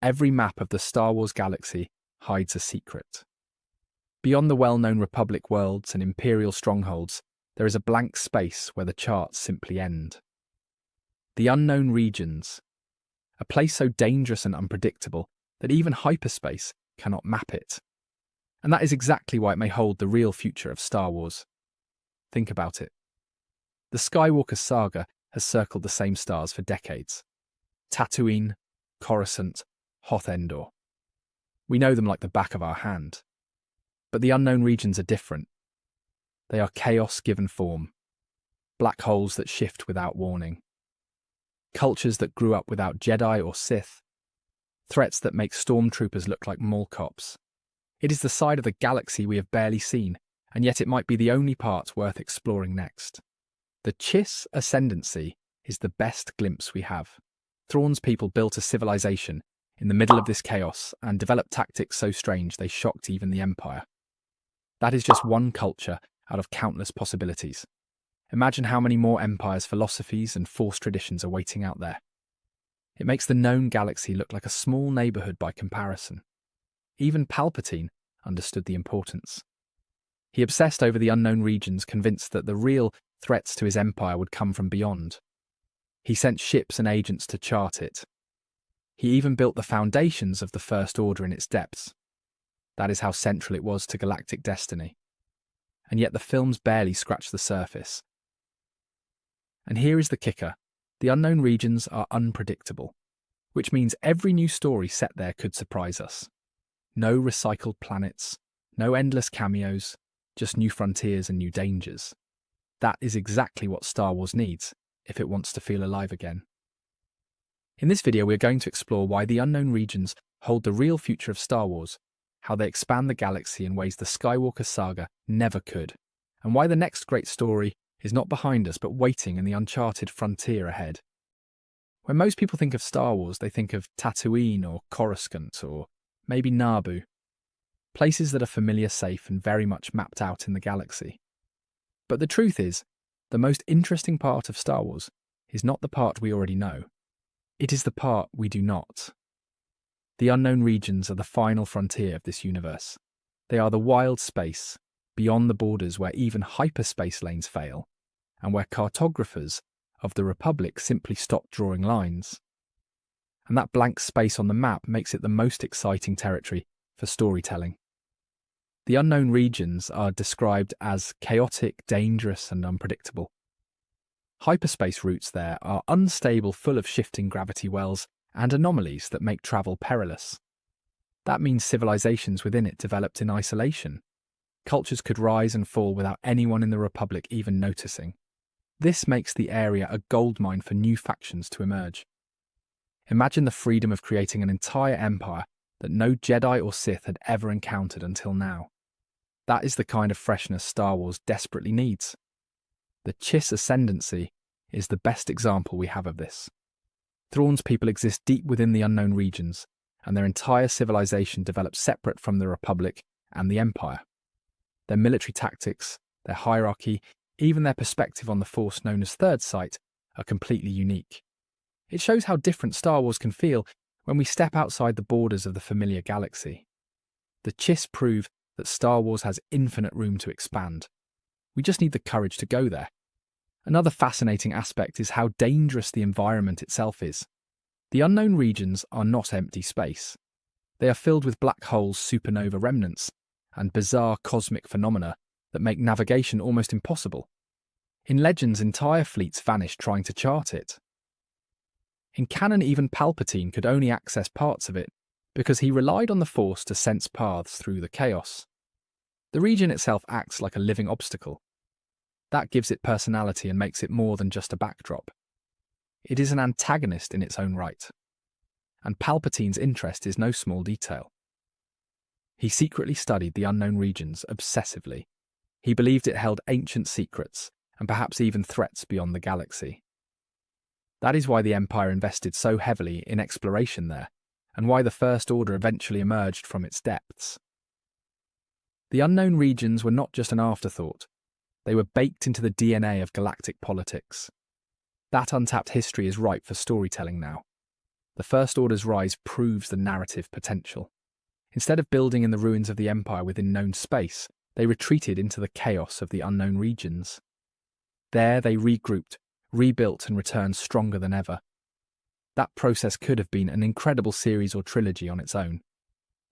Every map of the Star Wars galaxy hides a secret. Beyond the well-known Republic worlds and Imperial strongholds, there is a blank space where the charts simply end. The unknown regions, a place so dangerous and unpredictable that even hyperspace cannot map it. And that is exactly why it may hold the real future of Star Wars. Think about it. The Skywalker saga has circled the same stars for decades. Tatooine, Coruscant, Hoth Endor. We know them like the back of our hand. But the unknown regions are different. They are chaos given form, black holes that shift without warning, cultures that grew up without Jedi or Sith, threats that make stormtroopers look like mall cops. It is the side of the galaxy we have barely seen, and yet it might be the only part worth exploring next. The Chiss Ascendancy is the best glimpse we have. Thrawn's people built a civilization in the middle of this chaos and developed tactics so strange they shocked even the Empire. That is just one culture out of countless possibilities. Imagine how many more empires, philosophies, and Force traditions are waiting out there. It makes the known galaxy look like a small neighborhood by comparison. Even Palpatine understood the importance. He obsessed over the unknown regions, convinced that the real threats to his empire would come from beyond. He sent ships and agents to chart it. He even built the foundations of the First Order in its depths. That is how central it was to galactic destiny. And yet the films barely scratch the surface. And here is the kicker. The unknown regions are unpredictable, which means every new story set there could surprise us. No recycled planets, no endless cameos, just new frontiers and new dangers. That is exactly what Star Wars needs if it wants to feel alive again. In this video, we are going to explore why the unknown regions hold the real future of Star Wars, how they expand the galaxy in ways the Skywalker saga never could, and why the next great story is not behind us but waiting in the uncharted frontier ahead. When most people think of Star Wars, they think of Tatooine or Coruscant or maybe Naboo, places that are familiar, safe, and very much mapped out in the galaxy. But the truth is, the most interesting part of Star Wars is not the part we already know. It is the part we do not. The unknown regions are the final frontier of this universe. They are the wild space, beyond the borders where even hyperspace lanes fail, and where cartographers of the Republic simply stop drawing lines. And that blank space on the map makes it the most exciting territory for storytelling. The unknown regions are described as chaotic, dangerous, and unpredictable. Hyperspace routes there are unstable, full of shifting gravity wells and anomalies that make travel perilous. That means civilizations within it developed in isolation. Cultures could rise and fall without anyone in the Republic even noticing. This makes the area a goldmine for new factions to emerge. Imagine the freedom of creating an entire empire that no Jedi or Sith had ever encountered until now. That is the kind of freshness Star Wars desperately needs. The Chiss Ascendancy is the best example we have of this. Thrawn's people exist deep within the unknown regions, and their entire civilization developed separate from the Republic and the Empire. Their military tactics, their hierarchy, even their perspective on the Force known as Third Sight, are completely unique. It shows how different Star Wars can feel when we step outside the borders of the familiar galaxy. The Chiss prove that Star Wars has infinite room to expand. We just need the courage to go there. Another fascinating aspect is how dangerous the environment itself is. The unknown regions are not empty space. They are filled with black holes, supernova remnants, and bizarre cosmic phenomena that make navigation almost impossible. In Legends, entire fleets vanished trying to chart it. In canon, even Palpatine could only access parts of it because he relied on the Force to sense paths through the chaos. The region itself acts like a living obstacle. That gives it personality and makes it more than just a backdrop. It is an antagonist in its own right. And Palpatine's interest is no small detail. He secretly studied the unknown regions obsessively. He believed it held ancient secrets and perhaps even threats beyond the galaxy. That is why the Empire invested so heavily in exploration there, and why the First Order eventually emerged from its depths. The unknown regions were not just an afterthought. They were baked into the DNA of galactic politics. That untapped history is ripe for storytelling now. the First Order's rise proves the narrative potential. Instead of building in the ruins of the Empire within known space, they retreated into the chaos of the unknown regions. There they regrouped, rebuilt, and returned stronger than ever. That process could have been an incredible series or trilogy on its own.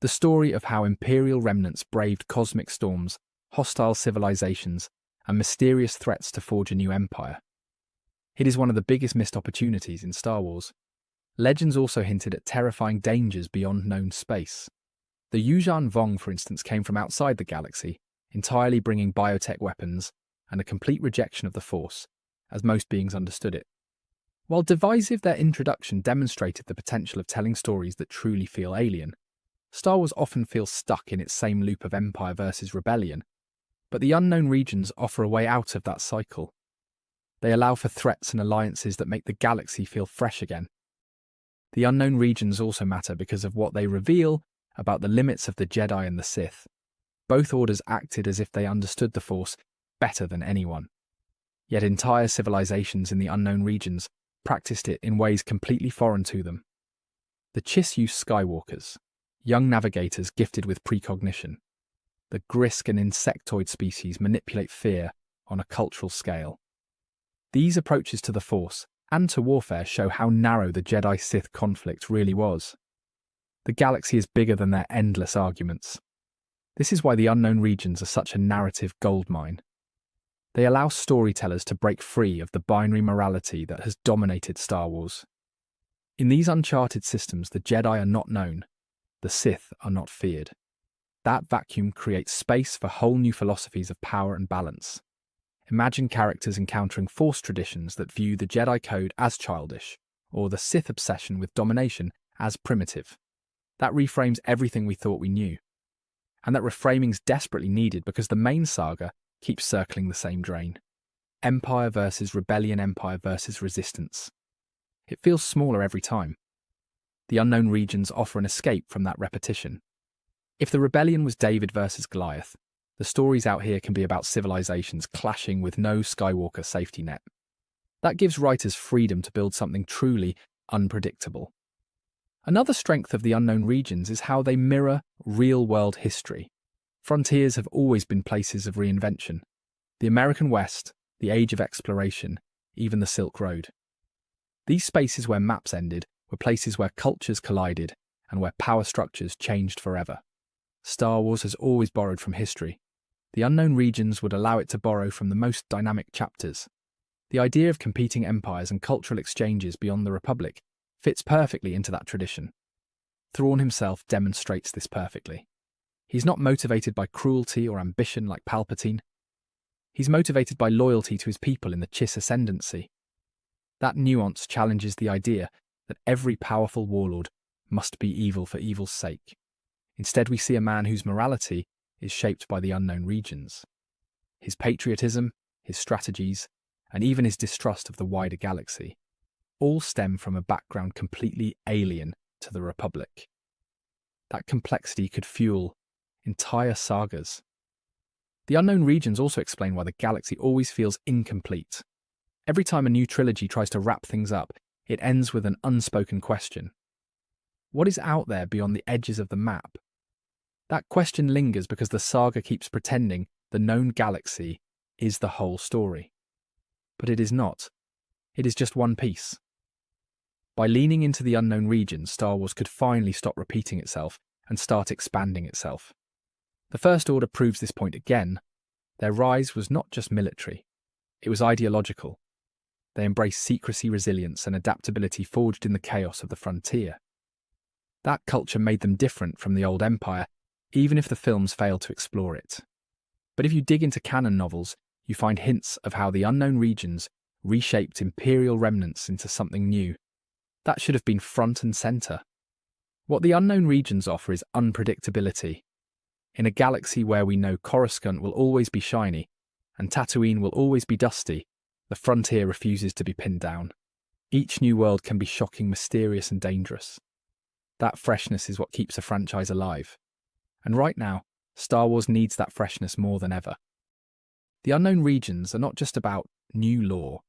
The story of how Imperial remnants braved cosmic storms, hostile civilizations, and mysterious threats to forge a new empire. It is one of the biggest missed opportunities in Star Wars. Legends also hinted at terrifying dangers beyond known space. The Yuuzhan Vong, for instance, came from outside the galaxy, entirely bringing biotech weapons and a complete rejection of the Force, as most beings understood it. While divisive, their introduction demonstrated the potential of telling stories that truly feel alien. Star Wars often feels stuck in its same loop of Empire versus Rebellion, but the unknown regions offer a way out of that cycle. They allow for threats and alliances that make the galaxy feel fresh again. The unknown regions also matter because of what they reveal about the limits of the Jedi and the Sith. Both orders acted as if they understood the Force better than anyone. Yet entire civilizations in the unknown regions practiced it in ways completely foreign to them. The Chiss use Skywalkers, young navigators gifted with precognition. The Grisk and insectoid species manipulate fear on a cultural scale. These approaches to the Force and to warfare show how narrow the Jedi-Sith conflict really was. The galaxy is bigger than their endless arguments. This is why the unknown regions are such a narrative goldmine. They allow storytellers to break free of the binary morality that has dominated Star Wars. In these uncharted systems, the Jedi are not known, the Sith are not feared. That vacuum creates space for whole new philosophies of power and balance. Imagine characters encountering Force traditions that view the Jedi Code as childish, or the Sith obsession with domination as primitive. That reframes everything we thought we knew. And that reframing's desperately needed because the main saga keeps circling the same drain. Empire versus rebellion, empire versus resistance. It feels smaller every time. The unknown regions offer an escape from that repetition. If the rebellion was David versus Goliath, the stories out here can be about civilizations clashing with no Skywalker safety net. That gives writers freedom to build something truly unpredictable. Another strength of the unknown regions is how they mirror real-world history. Frontiers have always been places of reinvention. The American West, the Age of Exploration, even the Silk Road. These spaces where maps ended were places where cultures collided and where power structures changed forever. Star Wars has always borrowed from history. The unknown regions would allow it to borrow from the most dynamic chapters. The idea of competing empires and cultural exchanges beyond the Republic fits perfectly into that tradition. Thrawn himself demonstrates this perfectly. He's not motivated by cruelty or ambition like Palpatine. He's motivated by loyalty to his people in the Chiss ascendancy. That nuance challenges the idea that every powerful warlord must be evil for evil's sake. Instead, we see a man whose morality is shaped by the unknown regions. His patriotism, his strategies, and even his distrust of the wider galaxy all stem from a background completely alien to the Republic. That complexity could fuel entire sagas. The unknown regions also explain why the galaxy always feels incomplete. Every time a new trilogy tries to wrap things up, it ends with an unspoken question. What is out there beyond the edges of the map? That question lingers because the saga keeps pretending the known galaxy is the whole story. But it is not. It is just one piece. By leaning into the unknown regions, Star Wars could finally stop repeating itself and start expanding itself. The First Order proves this point again. Their rise was not just military. It was ideological. They embraced secrecy, resilience, and adaptability forged in the chaos of the frontier. That culture made them different from the old Empire, even if the films failed to explore it. But if you dig into canon novels, you find hints of how the unknown regions reshaped Imperial remnants into something new. That should have been front and center. What the unknown regions offer is unpredictability. In a galaxy where we know Coruscant will always be shiny and Tatooine will always be dusty, the frontier refuses to be pinned down. Each new world can be shocking, mysterious, and dangerous. That freshness is what keeps a franchise alive. And right now, Star Wars needs that freshness more than ever. The unknown regions are not just about new lore.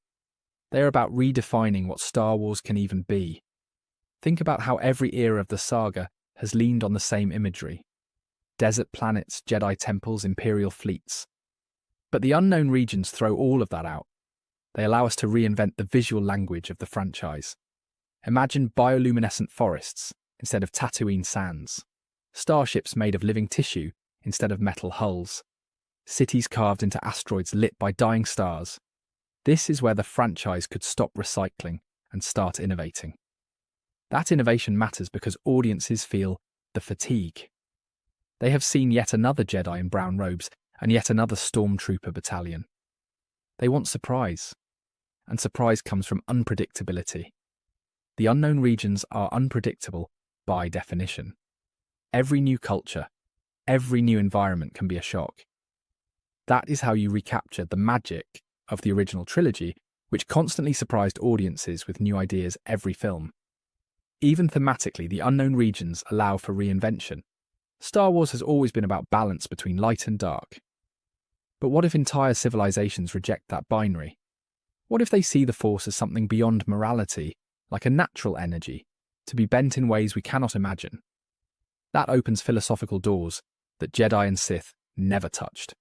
They are about redefining what Star Wars can even be. Think about how every era of the saga has leaned on the same imagery. Desert planets, Jedi temples, Imperial fleets. But the unknown regions throw all of that out. They allow us to reinvent the visual language of the franchise. Imagine bioluminescent forests instead of Tatooine sands. Starships made of living tissue instead of metal hulls. Cities carved into asteroids lit by dying stars. This is where the franchise could stop recycling and start innovating. That innovation matters because audiences feel the fatigue. They have seen yet another Jedi in brown robes and yet another stormtrooper battalion. They want surprise, and surprise comes from unpredictability. The unknown regions are unpredictable by definition. Every new culture, every new environment can be a shock. That is how you recapture the magic of the original trilogy, which constantly surprised audiences with new ideas every film. Even thematically, the unknown regions allow for reinvention. Star Wars has always been about balance between light and dark. But what if entire civilizations reject that binary? What if they see the Force as something beyond morality, like a natural energy, to be bent in ways we cannot imagine? That opens philosophical doors that Jedi and Sith never touched.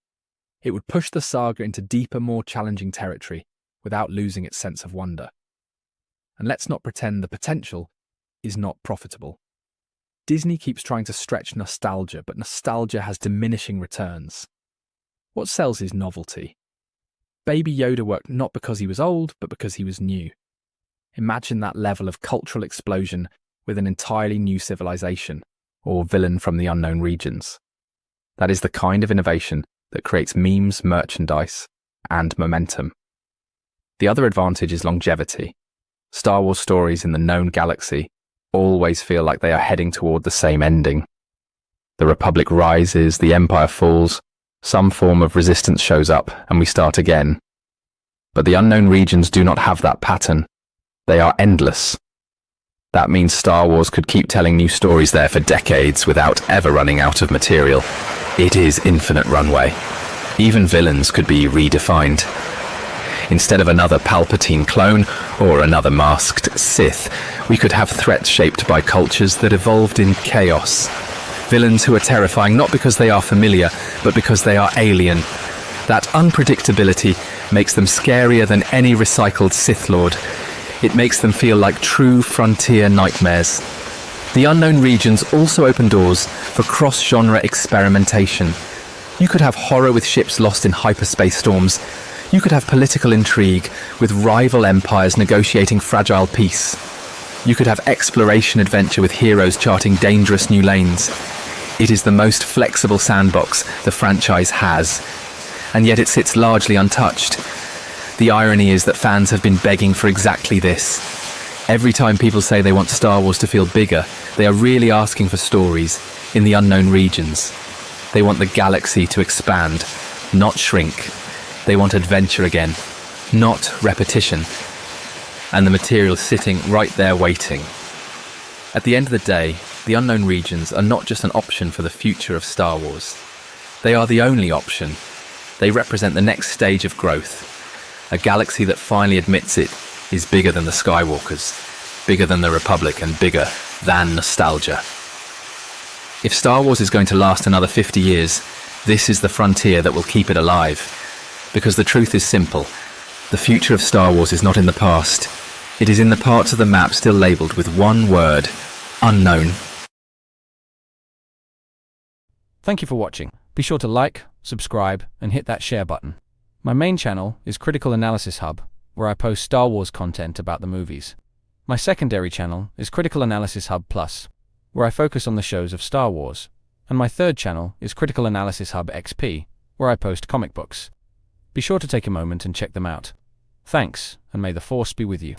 It would push the saga into deeper, more challenging territory without losing its sense of wonder. And let's not pretend the potential is not profitable. Disney keeps trying to stretch nostalgia, but nostalgia has diminishing returns. What sells is novelty. Baby Yoda worked not because he was old, but because he was new. Imagine that level of cultural explosion with an entirely new civilization, or villain from the unknown regions. That is the kind of innovation that creates memes, merchandise, and momentum. The other advantage is longevity. Star Wars stories in the known galaxy always feel like they are heading toward the same ending. The Republic rises, the Empire falls, some form of resistance shows up, and we start again. But the unknown regions do not have that pattern. They are endless. That means Star Wars could keep telling new stories there for decades without ever running out of material. It is infinite runway. Even villains could be redefined. Instead of another Palpatine clone or another masked Sith, we could have threats shaped by cultures that evolved in chaos. Villains who are terrifying not because they are familiar, but because they are alien. That unpredictability makes them scarier than any recycled Sith Lord. It makes them feel like true frontier nightmares. The unknown regions also open doors for cross-genre experimentation. You could have horror with ships lost in hyperspace storms. You could have political intrigue with rival empires negotiating fragile peace. You could have exploration adventure with heroes charting dangerous new lanes. It is the most flexible sandbox the franchise has, and yet it sits largely untouched. The irony is that fans have been begging for exactly this. Every time people say they want Star Wars to feel bigger, they are really asking for stories in the unknown regions. They want the galaxy to expand, not shrink. They want adventure again, not repetition. And the material sitting right there waiting. At the end of the day, the unknown regions are not just an option for the future of Star Wars. They are the only option. They represent the next stage of growth. A galaxy that finally admits it is bigger than the Skywalkers, bigger than the Republic, and bigger than nostalgia. If Star Wars is going to last another 50 years, this is the frontier that will keep it alive. Because the truth is simple. The future of Star Wars is not in the past. It is in the parts of the map still labelled with one word: unknown. Thank you for watching. Be sure to like, subscribe, and hit that share button. My main channel is Critical Analysis Hub, where I post Star Wars content about the movies. My secondary channel is Critical Analysis Hub Plus, where I focus on the shows of Star Wars. And my third channel is Critical Analysis Hub XP, where I post comic books. Be sure to take a moment and check them out. Thanks, and may the Force be with you.